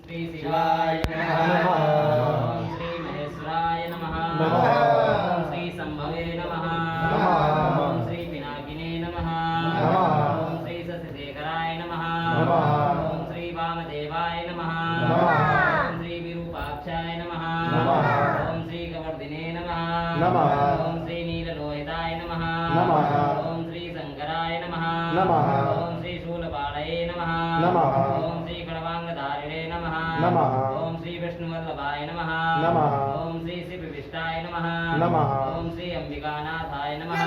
श्री शिवाय नमः। ओम श्री महेश्वराय नमः। ओम श्री संभवे नमः। ओम श्री पिनाकिने नमः। ओम श्री शशिशेखराय नमः। ओम श्री वामदेवाय नमः। ओम श्री विरूपाक्षाय नमः। ओम श्री कवर्धिने नमः। ओम श्री नीललोहिताय नमः। ओम श्री शंकराय नमः। ओम श्री शूलपाणये नमः। ओम श्री खड्वांगधारिणे नमः। ओम श्री विष्णुवल्लभाय नमः। ओम श्री शिवविष्टाय नमः। ओम श्री अंबिकानाथाय नमः।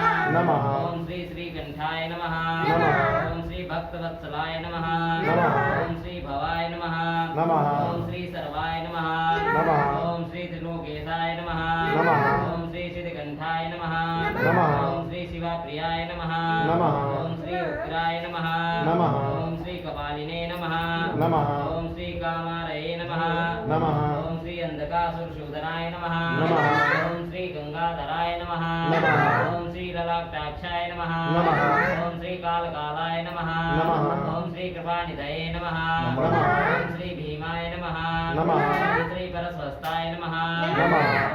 ओम श्री श्रीकंठाय नमः। ओम श्री भक्तवत्सलाय नमः। ओम श्री भवाय नमः। ओम श्री सर्वाय नमः। ओम श्री त्रिलोकेशाय नमः। ओम श्री सिद्धकंठाय नमः। ओम श्री शिवाप्रियाय नमः। ओम श्री उग्राय नमः। ओम श्री कपालिने नमः। ओम श्री कामारये नमः। ओम श्री अंधकासुरशूदनाय नमः। ओम श्री गंगाधराय नमः। ओम श्री ललाटाक्षाय नमः। ओम श्री कालकालाय नमः। ओम श्री कृपानिधये नमः। ओम श्री भीमाय नमः। ओम श्री परस्वस्ताय नमः।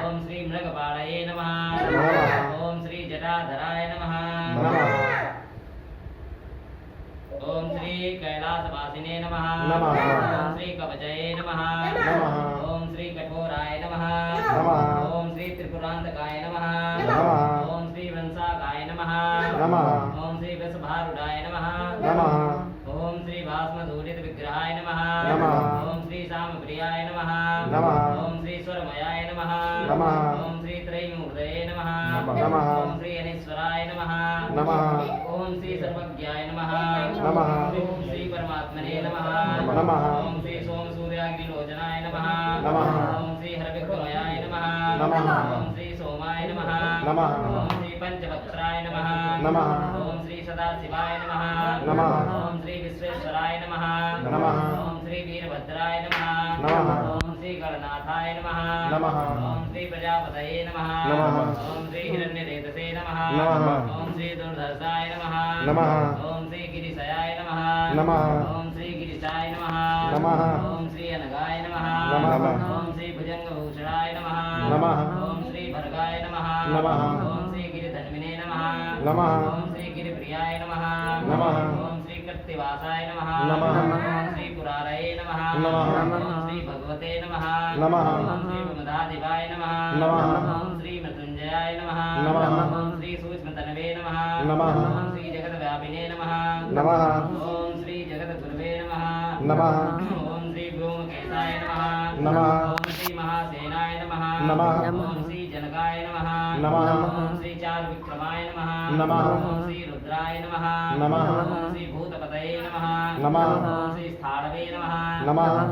ओम श्री मृगपालये नमः। ओम श्री जटाधराय नमः। ओम श्री कैलासवासिने नमः। ओम श्री कवचये नमः। ओम श्री कठोराय नमः। ओम श्री त्रिपुरांतकाय नमः। ओम श्री वंशाकाय नमः। ओम श्री वृषभारूढ़ाय नमः। ओम श्री भास्मधूलित विग्रहाय नमः। ओम श्री सामप्रियाय नमः। ओम श्री स्वरमयाय नमः। ओम श्री त्रयीमूर्तये नमः। ओम श्री अनीश्वराय नमः। ओम श्री सर्वज्ञाय नमः। ओम श्री परमात्मने नमः। ओम श्री सोम सूर्याग्निलोचनाय नमः। ओम श्री हरविक्रमयाय नमः। ओम श्री सोमाय नमः। ओम श्री पंचवक्त्राय नमः। ओम श्री सदाशिवाय नमः। ओम श्री विश्वेश्वराय नमः। ओम श्री वीरभद्राय नमः। ओम श्री गणनाथाय नमः। ओम श्री प्रजापतये नमः। ओम श्री हिरण्यरेतसे नमः। ओम श्री दुर्धर्षाय नमः। ओम श्री गिरिशयाय नमः। ओम श्री गिरिशाय नमः। ओम श्री अनगाय नमः। ओम श्री भुजंगभूषणाय नमः। ओम श्री भर्गाय नमः। ओम श्री गिरिधन्विने नमः। ओम श्री गिरिप्रियाय नमः। ओम श्री कृत्तिवासाय नमः। ओम श्री पुरारये नमः। ओम श्री भगवते नमः। ओम श्री विमदादिवाय नमः। ओम श्री मृत्युंजयाय नमः। ओम श्री सूक्ष्मतनवे नमः। ओम श्री जगद्व्यापिने नमः। ओम श्री जगद्गुरवे नमः। ओम श्री व्योमकेशाय नमः। ओम श्री महासेनाय नमः। ओम श्री जनकाय नमः। ओम श्री चारुविक्रमाय नमः। ओम श्री रुद्राय नमः। ओम श्री भूतपतये नमः। ओम श्री स्थाणवे नमः।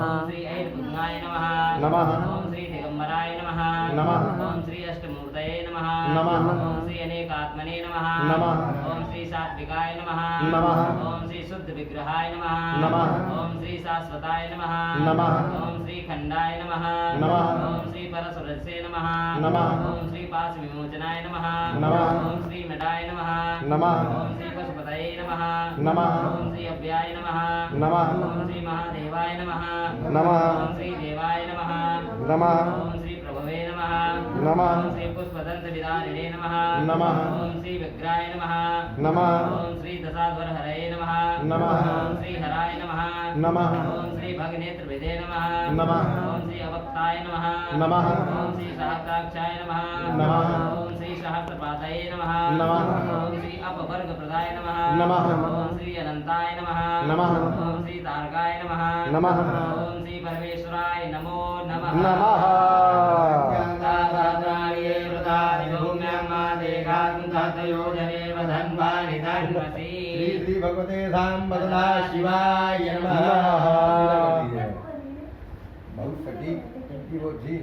ओम श्री ऐर्भुजनाय नमः। ओम श्री दिगंबराय नमः। ओम श्री अष्टमूर्तये नमः। ओम श्री अनेकात्मने नमः। ओम श्री सात्विकाय नमः। ओम श्री शुद्ध विग्रहाय नमः। ओम श्री शाश्वताय नमः। ओम श्री खंडाय नमः। ओम श्री परसुरसे नमः। ओम श्री पाश विमोचनाय नमः। ओम श्री मडाय नमः। ओम श्री पशुपतये नमः। ओम श्री अव्याय नमः। ओम श्री महादेवाय नमः। ओम श्री देवाय नमः। ओम श्री प्रभवे नमः। ओम श्री पुष्पदंत विदारिणे नमः। ओम श्री विग्राय नमः। ओम श्री दशाध्वरहरये नमः। ओम श्री हराय नमः। ओम श्री भगनेत्रविदे नमः। ओम श्री अवक्ताय नमः। ओम श्री सहस्राक्षाय नमः। ओम श्री सहस्रपादये नमः। ओम श्री अपवर्गप्रदाय नमः। ओम श्री अनंताय नमः। ओम श्री तारकाय नमः। ओम श्री परमेश्वराय नमो नमः। श्री भगवते सांबदला शिवाय नमः। बहुत सटीक वो थी।